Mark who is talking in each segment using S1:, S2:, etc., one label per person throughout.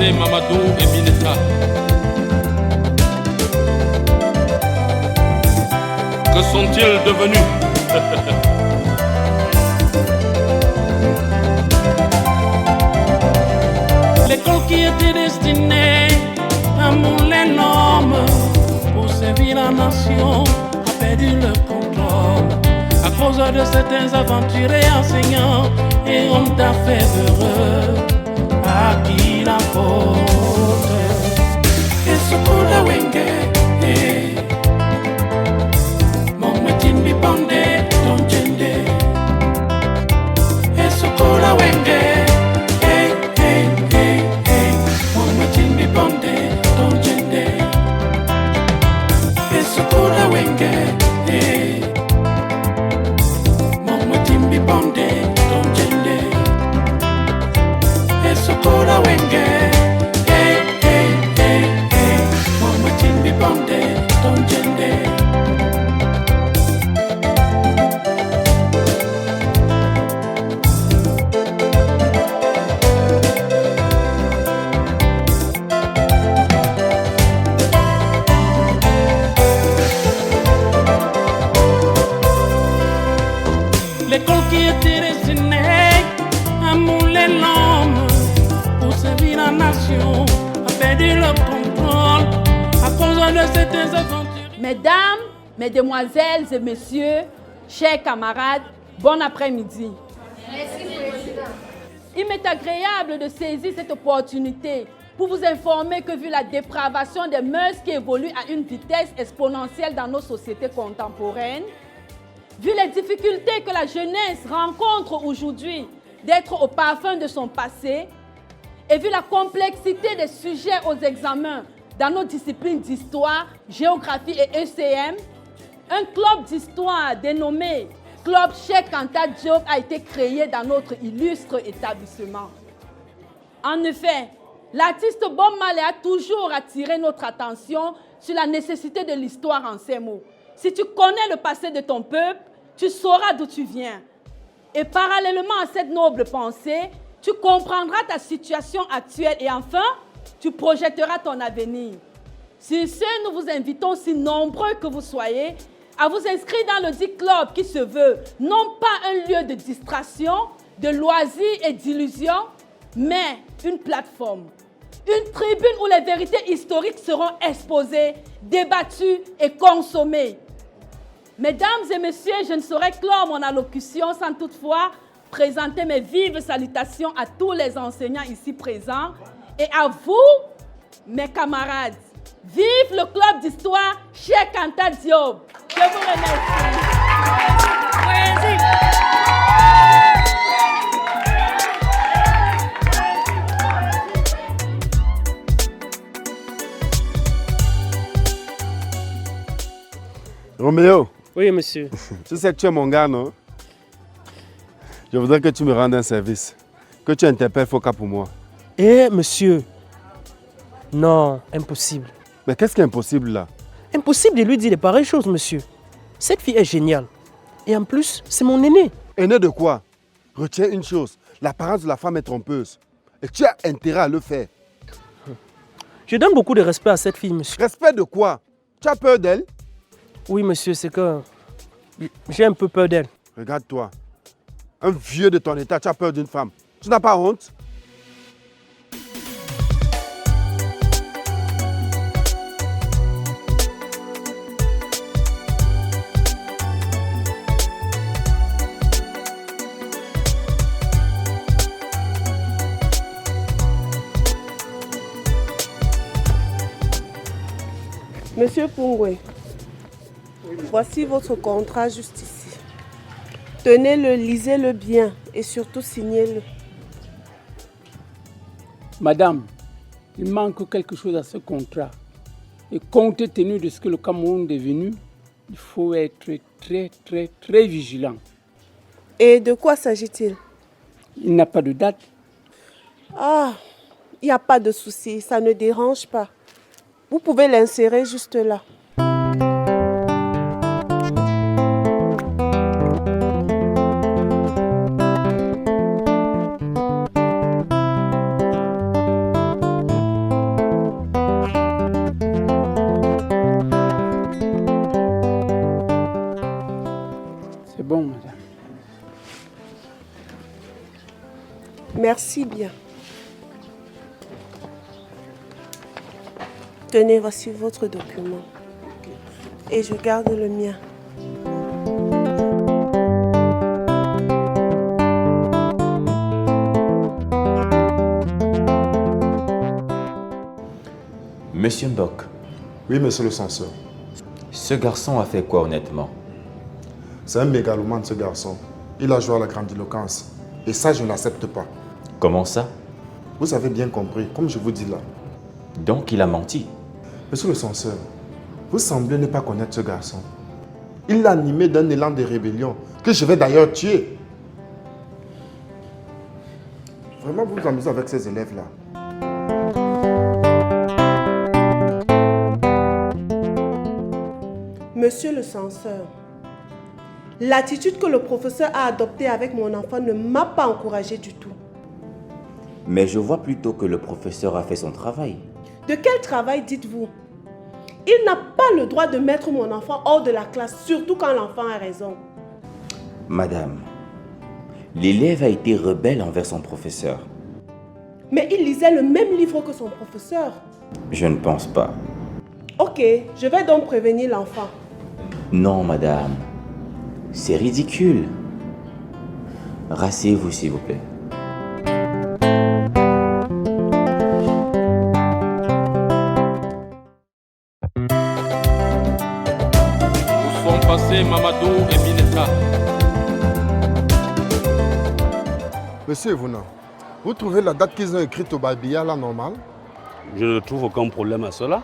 S1: José Mamadou et Mineta. Que sont-ils devenus?
S2: L'école qui était destinée à mouler l'homme pour servir la nation a perdu le contrôle à cause de certains aventuriers enseignants et hommes d'affaires heureux à qui la faute. Et ce coup de wenge, mon métier mi bandé, ton gende. Et ce coup de wenge. L'école qui était destinée à mouler l'homme pour servir la nation a perdu le contrôle à cause de certains aventures.
S3: Mesdames, mesdemoiselles et messieurs, chers camarades, bon après-midi.
S4: Merci, Président.
S3: Il m'est agréable de saisir cette opportunité pour vous informer que vu la dépravation des mœurs qui évolue à une vitesse exponentielle dans nos sociétés contemporaines, vu les difficultés que la jeunesse rencontre aujourd'hui d'être au parfum de son passé, et vu la complexité des sujets aux examens dans nos disciplines d'histoire, géographie et ECM, un club d'histoire dénommé Club Cheikh Anta Diop a été créé dans notre illustre établissement. En effet, l'artiste Bob Marley a toujours attiré notre attention sur la nécessité de l'histoire en ces mots. Si tu connais le passé de ton peuple, tu sauras d'où tu viens. Et parallèlement à cette noble pensée, tu comprendras ta situation actuelle et enfin, tu projetteras ton avenir. Sur ce, nous vous invitons, si nombreux que vous soyez, à vous inscrire dans le dit club qui se veut non pas un lieu de distraction, de loisirs et d'illusions, mais une plateforme. Une tribune où les vérités historiques seront exposées, débattues et consommées. Mesdames et messieurs, je ne saurais clore mon allocution sans toutefois présenter mes vives salutations à tous les enseignants ici présents et à vous, mes camarades. Vive le club d'histoire Cheikh Anta Diop. Je vous remercie.
S5: Roméo.
S6: Oui, monsieur.
S5: Je sais que tu es mon gars, non? Je voudrais que tu me rendes un service. Que tu interpelles Foka pour moi.
S6: Eh, monsieur. Non, impossible.
S5: Mais qu'est-ce qui est impossible là?
S6: Impossible de lui dire de pareilles choses, monsieur. Cette fille est géniale. Et en plus, c'est mon aîné.
S5: Aîné de quoi? Retiens une chose. L'apparence de la femme est trompeuse. Et tu as intérêt à le faire.
S6: Je donne beaucoup de respect à cette fille, monsieur.
S5: Respect de quoi? Tu as peur d'elle?
S6: Oui, monsieur, c'est que j'ai un peu peur d'elle.
S5: Regarde-toi. Un vieux de ton état, tu as peur d'une femme. Tu n'as pas honte?
S7: Monsieur Pungwe, voici votre contrat juste ici. Tenez-le, lisez-le bien et surtout signez-le.
S8: Madame, il manque quelque chose à ce contrat. Et compte tenu de ce que le Cameroun est devenu, il faut être très vigilant.
S7: Et de quoi s'agit-il?
S8: Il n'a pas de date.
S7: Ah, il n'y a pas de souci, ça ne dérange pas. Vous pouvez l'insérer juste là.
S8: bon, madame.
S7: Merci bien. Tenez, voici votre document. Et je garde le mien.
S9: Monsieur Mbok,
S5: Oui, monsieur le censeur.
S9: ce garçon a fait quoi honnêtement?
S5: C'est un mégalomane, ce garçon. Il a joué à la grandiloquence. Et ça, je ne l'accepte pas.
S9: Comment ça?
S5: Vous avez bien compris, comme je vous dis là.
S9: Donc il a menti.
S5: Monsieur le censeur, vous semblez ne pas connaître ce garçon. Il l'a animé d'un élan de rébellion, que je vais d'ailleurs tuer. Vraiment, vous vous amusez avec ces élèves-là.
S7: Monsieur le censeur, l'attitude que le professeur a adoptée avec mon enfant ne m'a pas encouragée du tout.
S9: Mais je vois plutôt que le professeur a fait son travail.
S7: De quel travail dites-vous? Il n'a pas le droit de mettre mon enfant hors de la classe, surtout quand l'enfant a raison.
S9: Madame, l'élève a été rebelle envers son professeur.
S7: Mais il lisait le même livre que son professeur.
S9: Je ne pense pas.
S7: Ok, je vais donc prévenir l'enfant.
S9: Non, madame. C'est ridicule. Rassez-vous, s'il vous plaît.
S1: Où sont passés Mamadou et Mineta?
S5: Monsieur Evuna, vous trouvez la date qu'ils ont écrite au Babilla là normale?
S10: Je ne trouve aucun problème à cela.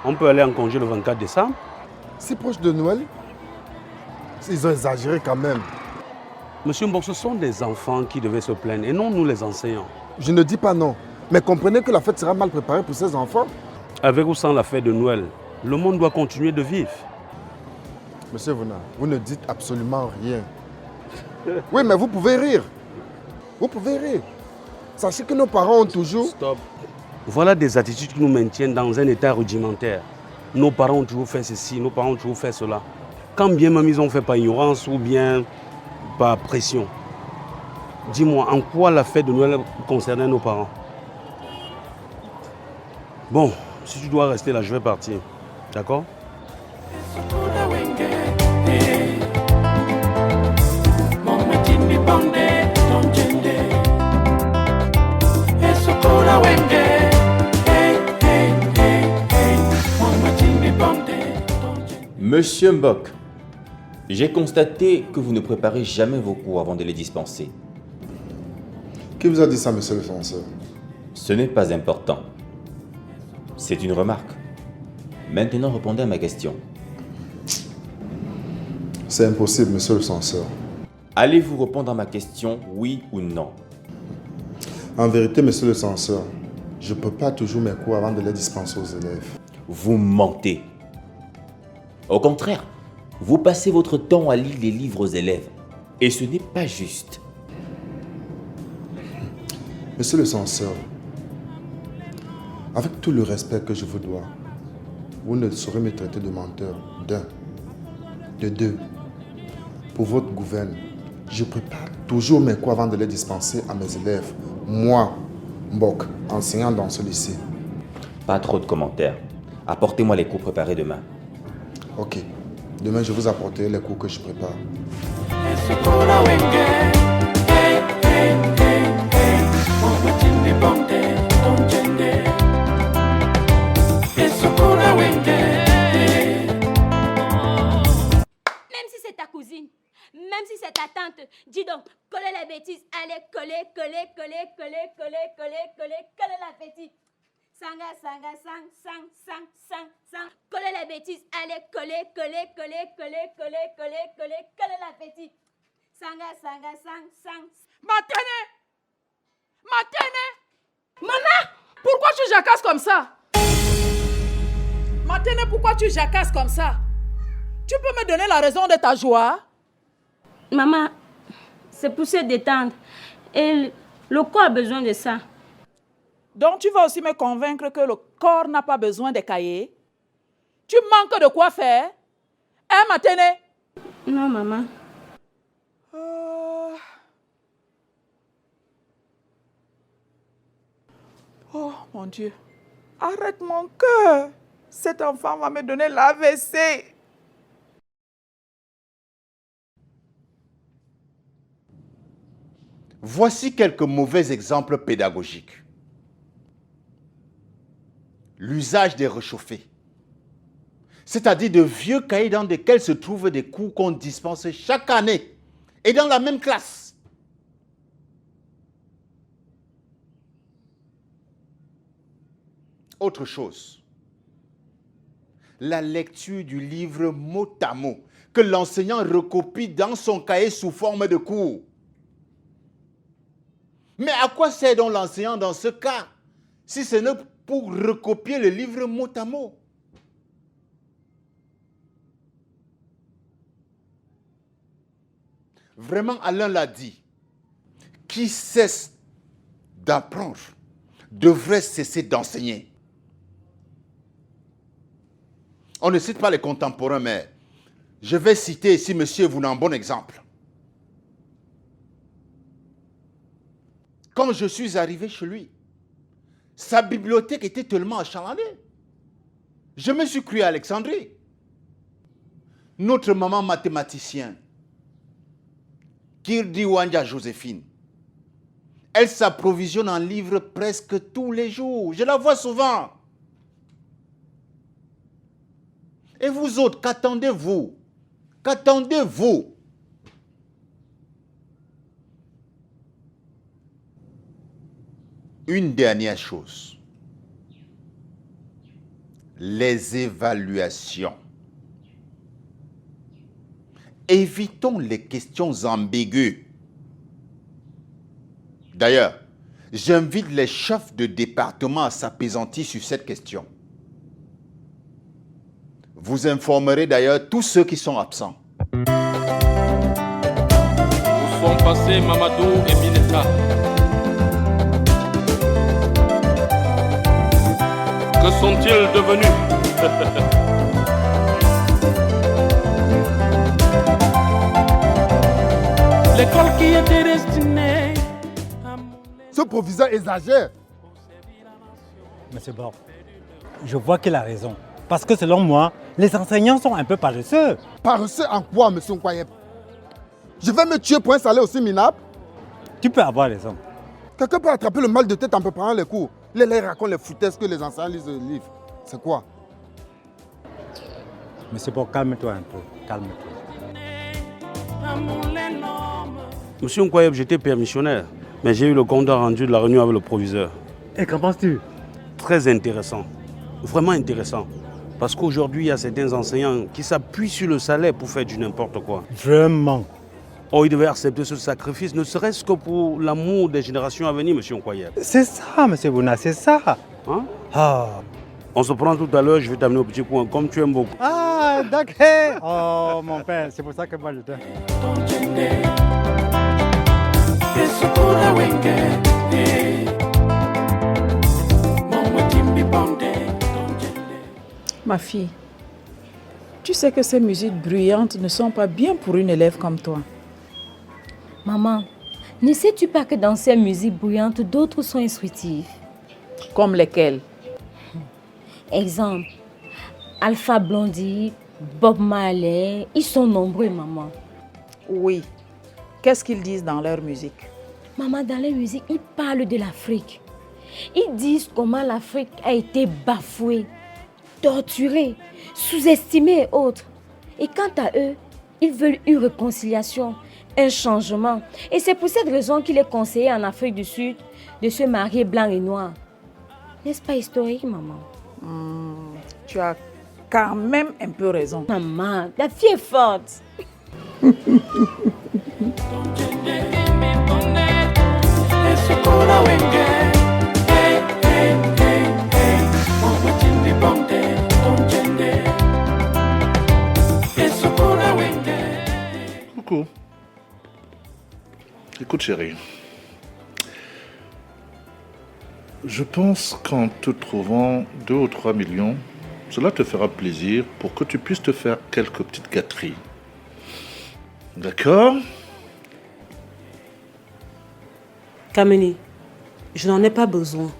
S10: On peut aller en congé le 24 décembre.
S5: Si proche de Noël? Ils ont exagéré quand même.
S10: Monsieur Mbok, ce sont des enfants qui devaient se plaindre et non nous les enseignants.
S5: Je ne dis pas non, mais comprenez que la fête sera mal préparée pour ces enfants.
S10: Avec ou sans la fête de Noël, le monde doit continuer de vivre.
S5: Monsieur Evuna, vous ne dites absolument rien. Oui, mais vous pouvez rire. Vous pouvez rire. Sachez que nos parents ont toujours...
S10: Stop. Voilà des attitudes qui nous maintiennent dans un état rudimentaire. Nos parents ont toujours fait ceci, nos parents ont toujours fait cela. Quand bien même ils ont fait par ignorance ou bien par pression. Dis-moi, en quoi la fête de Noël concernait nos parents? Bon, si tu dois rester là, je vais partir. D'accord?
S9: Monsieur Mbok, j'ai constaté que vous ne préparez jamais vos cours avant de les dispenser.
S5: Qui vous a dit ça, monsieur le censeur?
S9: Ce n'est pas important. C'est une remarque. Maintenant, répondez à ma question.
S5: C'est impossible, monsieur le censeur.
S9: Allez-vous répondre à ma question, oui ou non?
S5: En vérité, monsieur le censeur, je ne peux pas toujours mes cours avant de les dispenser aux élèves.
S9: Vous mentez. Au contraire, vous passez votre temps à lire les livres aux élèves. Et ce n'est pas juste.
S5: Monsieur le censeur, avec tout le respect que je vous dois, vous ne saurez me traiter de menteur, d'un. De deux, pour votre gouverne, je prépare toujours mes cours avant de les dispenser à mes élèves. Moi, Mbok, enseignant dans ce lycée.
S9: Pas trop de commentaires. Apportez-moi les cours préparés demain.
S5: Ok. Demain, je vous apporterai les cours que je prépare.
S4: Même si c'est ta cousine, même si c'est ta tante, dis donc, coller les bêtises, allez, coller la petite. Sanga, sang. Coller les bêtises, allez, coller la petite. Sanga, sang.
S3: Matene! Maman, pourquoi tu jacasses comme ça? Matene, pourquoi tu jacasses comme ça? Tu peux me donner la raison de ta joie?
S4: Maman, c'est pour se détendre. Et le corps a besoin de ça.
S3: Donc tu vas aussi me convaincre que le corps n'a pas besoin de cahiers? Tu manques de quoi faire? Hein, Matene?
S4: Non, maman.
S11: mon Dieu. Arrête mon cœur. Cet enfant va me donner l'AVC.
S12: Voici quelques mauvais exemples pédagogiques. L'usage des réchauffés, c'est-à-dire de vieux cahiers dans lesquels se trouvent des cours qu'on dispense chaque année et dans la même classe. Autre chose, la lecture du livre mot à mot que l'enseignant recopie dans son cahier sous forme de cours. Mais à quoi sert donc l'enseignant dans ce cas, si ce n'est pour recopier le livre mot à mot? Vraiment, Alain l'a dit, qui cesse d'apprendre devrait cesser d'enseigner. On ne cite pas les contemporains, mais je vais citer ici M. Vounan, un bon exemple. Quand je suis arrivé chez lui, sa bibliothèque était tellement achalandée. Je me suis cru à Alexandrie. Notre maman mathématicienne, Kirdi Wanja Joséphine, elle s'approvisionne en livres presque tous les jours. Je la vois souvent. Et vous autres, qu'attendez-vous? Qu'attendez-vous? Une dernière chose. Les évaluations. Évitons les questions ambiguës. D'ailleurs, j'invite les chefs de département à s'appesantir sur cette question. Vous informerez d'ailleurs tous ceux qui sont absents.
S1: Où sont passés Mamadou et Mineta? Que sont-ils devenus?
S2: L'école qui était destinée.
S13: Ce proviseur exagère.
S14: Monsieur Bord, je vois qu'il a raison. Parce que selon moi, les enseignants sont un peu paresseux.
S13: Paresseux en quoi, monsieur Nkwayeb? Je vais me tuer pour un salaire aussi minable?
S14: Tu peux avoir raison.
S13: Quelqu'un peut attraper le mal de tête en préparant les cours. Les racontent les foutaises que les enseignants lisent le livre. C'est quoi?
S14: Monsieur Bord, calme-toi un peu. Calme-toi.
S10: Monsieur Nkwayeb, j'étais permissionnaire, mais j'ai eu le compte rendu de la réunion avec le proviseur.
S14: Et qu'en penses-tu?
S10: Très intéressant. Vraiment intéressant. Parce qu'aujourd'hui, il y a certains enseignants qui s'appuient sur le salaire pour faire du n'importe quoi.
S14: Vraiment?
S10: Oh, il devait accepter ce sacrifice, ne serait-ce que pour l'amour des générations à venir, monsieur Nkwayeb.
S14: C'est ça, monsieur Bouna, c'est ça.
S10: Hein?
S14: Ah.
S10: On se prend tout à l'heure, je vais t'amener au petit coin, comme tu aimes beaucoup.
S14: Ah, d'accord. Oh, mon père, c'est pour ça que moi je t'aime.
S11: Ma fille, tu sais que ces musiques bruyantes ne sont pas bien pour une élève comme toi.
S4: Maman, ne sais-tu pas que dans ces musiques bruyantes, d'autres sont instructives?
S11: Comme lesquelles?
S4: Exemple, Alpha Blondy, Bob Marley, ils sont nombreux, maman.
S11: Oui. Qu'est-ce qu'ils disent dans leur musique?
S4: Maman, dans les musiques, ils parlent de l'Afrique. Ils disent comment l'Afrique a été bafouée, torturée, sous-estimée et autres. Et quant à eux, ils veulent une réconciliation, un changement. Et c'est pour cette raison qu'il est conseillé en Afrique du Sud de se marier blanc et noir. N'est-ce pas historique, maman?
S11: Tu as quand même un peu raison.
S4: Maman, la fille est forte.
S15: Coucou. Écoute chérie, je pense qu'en te trouvant 2 ou 3 millions, cela te fera plaisir pour que tu puisses te faire quelques petites gâteries. D'accord?
S16: Kamini, je n'en ai pas besoin.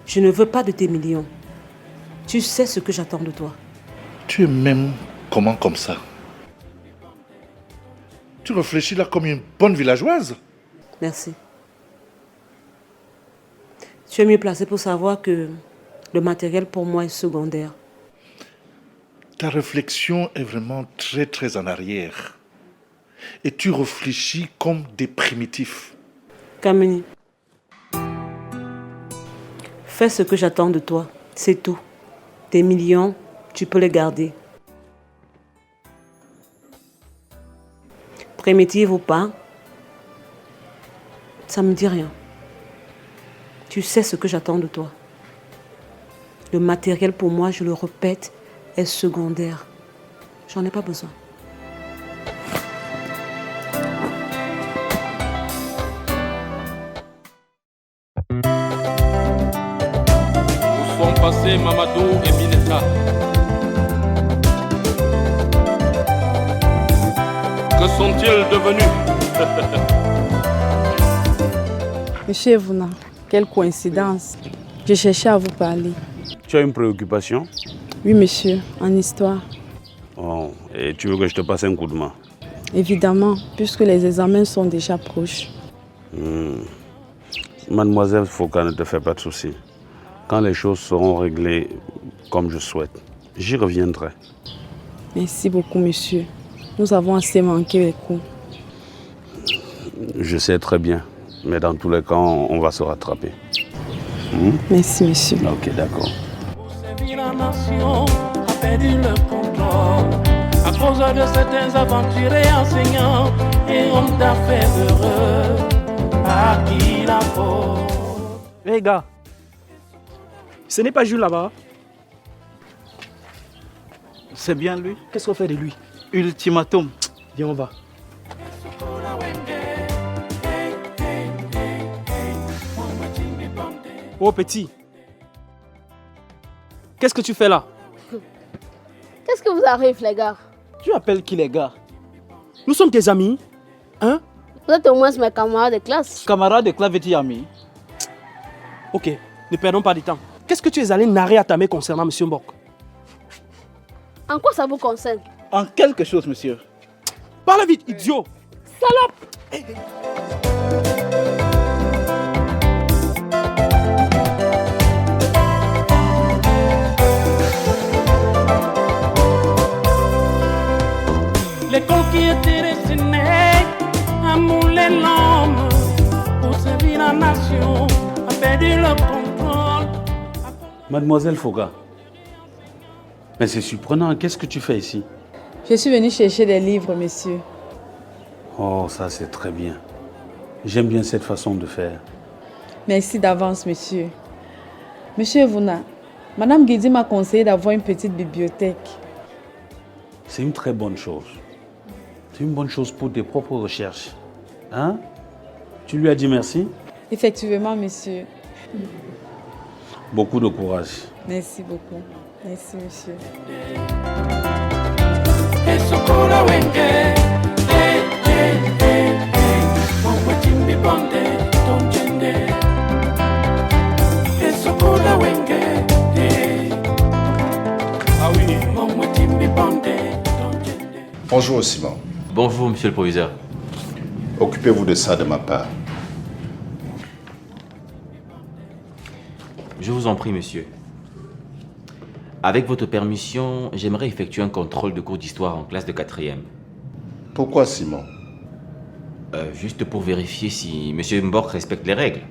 S16: Je ne veux pas de tes millions. Tu sais ce que j'attends de toi.
S15: Tu es même comment comme ça? Tu réfléchis là comme une bonne villageoise?
S16: Merci. Tu es mieux placé pour savoir que le matériel pour moi est secondaire.
S15: Ta réflexion est vraiment très très en arrière. Et tu réfléchis comme des primitifs.
S16: Kamini, fais ce que j'attends de toi, c'est tout. Tes millions, tu peux les garder. Primitive ou pas, ça me dit rien. Tu sais ce que j'attends de toi. Le matériel pour moi, je le répète, est secondaire. J'en ai pas besoin.
S1: Où sont passés Mamadou et Mineta? Que sont-ils devenus?
S11: Monsieur Evuna, quelle coïncidence. Je cherchais à vous parler.
S10: Tu as une préoccupation?
S11: Oui, monsieur, en histoire.
S10: Oh, et tu veux que je te passe un coup de main?
S11: Évidemment, puisque les examens sont déjà proches.
S10: Mademoiselle Foka, ne te fais pas de soucis. Quand les choses seront réglées comme je souhaite, j'y reviendrai.
S11: Merci beaucoup, monsieur. Nous avons assez manqué les coups.
S10: Je sais très bien, mais dans tous les cas, on va se rattraper.
S11: Merci, monsieur.
S10: Ok, d'accord.
S2: La nation a perdu le contrôle à cause de certains aventuriers enseignants et hommes d'affaires heureux à qui la faute.
S6: Hé gars, ce n'est pas Jules là-bas?
S17: C'est bien lui.
S6: Qu'est-ce qu'on fait de lui?
S17: Ultimatum.
S6: Viens, on va. Oh petit, qu'est-ce que tu fais là?
S18: Qu'est-ce que vous arrive les gars?
S17: Tu appelles qui les gars?
S6: Nous sommes tes amis, hein?
S18: Vous êtes au moins mes camarades de classe.
S17: Camarades de classe, veux-tu ami?
S6: Ok, ne perdons pas de temps. Qu'est-ce que tu es allé narrer à ta mère concernant M. Mbok?
S18: En quoi ça vous concerne?
S17: En quelque chose, monsieur.
S6: Parle vite, idiot!
S18: Salope!
S2: L'école qui était destinée à mouler l'homme pour servir la nation a perdu le contrôle.
S10: Mademoiselle Foga, mais c'est surprenant, qu'est-ce que tu fais ici?
S11: Je suis venue chercher des livres, monsieur.
S10: Oh, ça c'est très bien. J'aime bien cette façon de faire.
S11: Merci d'avance, monsieur. Monsieur Evuna, Madame Guidi m'a conseillé d'avoir une petite bibliothèque.
S10: C'est une très bonne chose. C'est une bonne chose pour tes propres recherches. Hein? Tu lui as dit merci?
S11: Effectivement, monsieur.
S10: Beaucoup de courage.
S11: Merci beaucoup. Merci, monsieur.
S1: Ah oui.
S15: Bonjour Simon.
S9: Bonjour, monsieur le proviseur.
S15: Occupez-vous de ça de ma part.
S9: Je vous en prie, monsieur. Avec votre permission, j'aimerais effectuer un contrôle de cours d'histoire en classe de 4e.
S15: Pourquoi Simon?
S9: Juste pour vérifier si monsieur Mbok respecte les règles.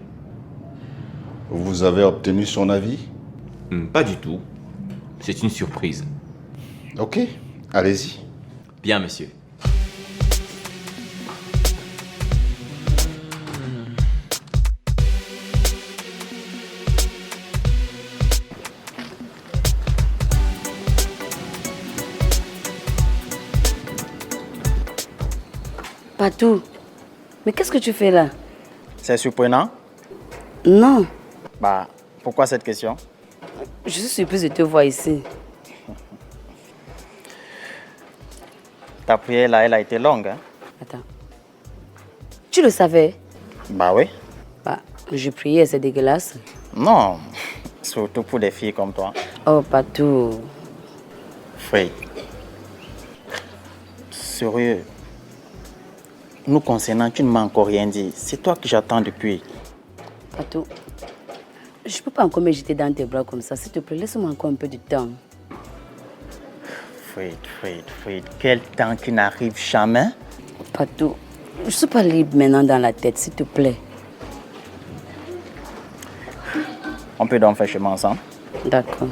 S15: Vous avez obtenu son avis?
S9: Pas du tout. C'est une surprise.
S15: Ok, allez-y.
S9: Bien, monsieur.
S19: Patou, mais qu'est-ce que tu fais là?
S20: C'est surprenant?
S19: Non.
S20: Bah, pourquoi cette question?
S19: Je suis surprise de te voir ici.
S20: Ta prière là, elle a été longue, hein?
S19: Attends. Tu le savais?
S20: Bah oui.
S19: Bah, je priais, c'est dégueulasse.
S20: Non, Surtout pour des filles comme toi.
S19: Oh, pas tout.
S20: Fred. Sérieux. Nous concernant, tu ne m'as encore rien dit. C'est toi que j'attends depuis.
S19: Pas tout. Je ne peux pas encore me jeter dans tes bras comme ça. S'il te plaît, laisse-moi encore un peu de temps.
S20: Fred. Quel temps qui n'arrive jamais.
S19: Pas tout. Je ne suis pas libre maintenant dans la tête, s'il te plaît.
S20: On peut donc faire chemin ensemble.
S19: D'accord.